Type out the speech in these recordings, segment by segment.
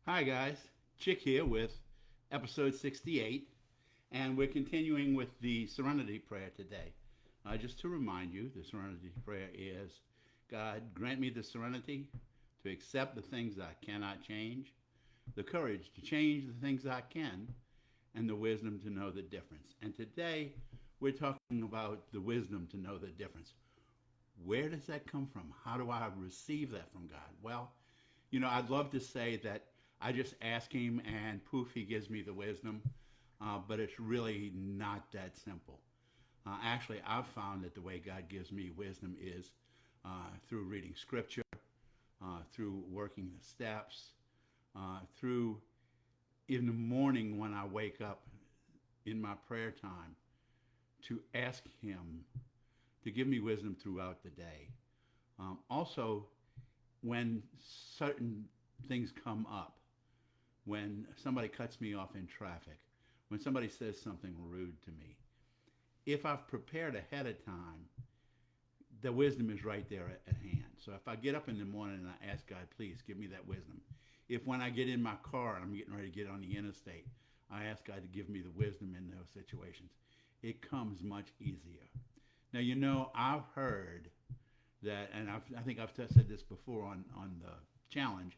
Hi, guys. Chick here with episode 68, and we're continuing with the Serenity Prayer today. Just to remind you, the Serenity Prayer is God, grant me the serenity to accept the things I cannot change, the courage to change the things I can, and the wisdom to know the difference. And today, we're talking about the wisdom to know the difference. Where does that come from? How do I receive that from God? Well, I'd love to say that I just ask Him and poof, He gives me the wisdom, but it's really not that simple. Actually, I've found that the way God gives me wisdom is through reading Scripture, through working the steps, through in the morning when I wake up in my prayer time to ask Him to give me wisdom throughout the day. Also, when certain things come up, when somebody cuts me off in traffic, when somebody says something rude to me, if I've prepared ahead of time, the wisdom is right there at hand. So if I get up in the morning and I ask God, please give me that wisdom. If when I get in my car and I'm getting ready to get on the interstate, I ask God to give me the wisdom in those situations, it comes much easier. Now, I've heard that, and I think I've said this before on the challenge,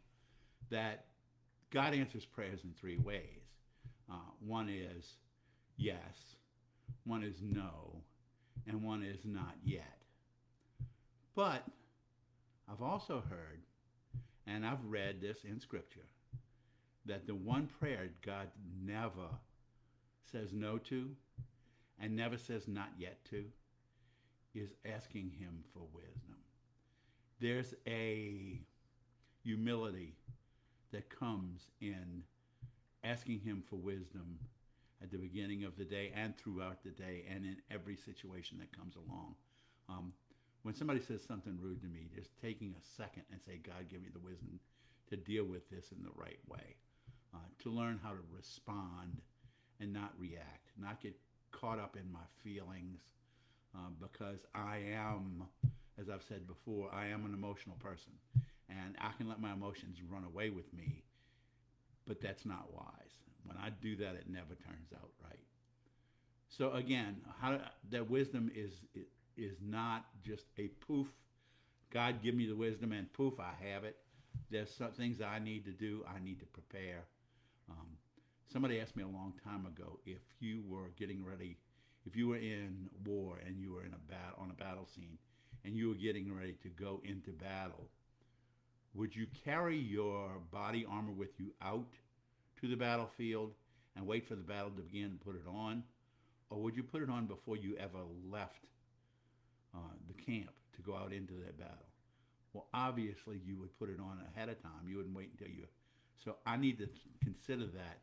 that God answers prayers in three ways. One is yes, one is no, and one is not yet. But I've also heard, and I've read this in Scripture, that the one prayer God never says no to and never says not yet to is asking Him for wisdom. There's a humility that comes in asking Him for wisdom at the beginning of the day and throughout the day and in every situation that comes along. When somebody says something rude to me, just taking a second and say, God, give me the wisdom to deal with this in the right way, to learn how to respond and not react, not get caught up in my feelings, because I am, as I've said before, I am an emotional person. And I can let my emotions run away with me, but that's not wise. When I do that, it never turns out right. So again, that wisdom is not just a poof, God give me the wisdom and poof, I have it. There's some things I need to do. I need to prepare. Somebody asked me a long time ago, if you were getting ready, if you were in war and you were on a battle scene and you were getting ready to go into battle, would you carry your body armor with you out to the battlefield and wait for the battle to begin and put it on? Or would you put it on before you ever left the camp to go out into that battle? Well, obviously you would put it on ahead of time. You wouldn't wait until you... So I need to consider that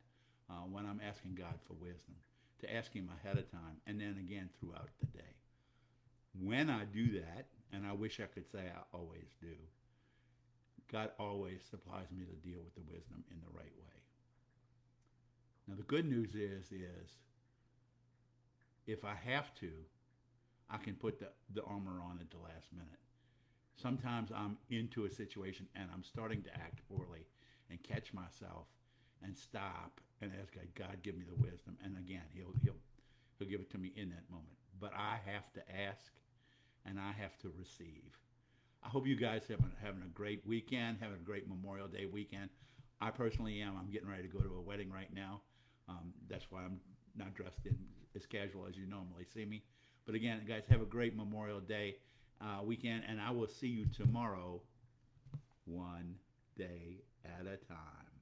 when I'm asking God for wisdom, to ask Him ahead of time and then again throughout the day. When I do that, and I wish I could say I always do, God always supplies me to deal with the wisdom in the right way. Now the good news is if I have to, I can put the armor on at the last minute. Sometimes I'm into a situation and I'm starting to act poorly and catch myself and stop and ask God, give me the wisdom. And again, He'll give it to me in that moment. But I have to ask and I have to receive. I hope you guys have having a great weekend, having a great Memorial Day weekend. I personally am. I'm getting ready to go to a wedding right now. That's why I'm not dressed in as casual as you normally see me. But again, guys, have a great Memorial Day weekend, and I will see you tomorrow, one day at a time.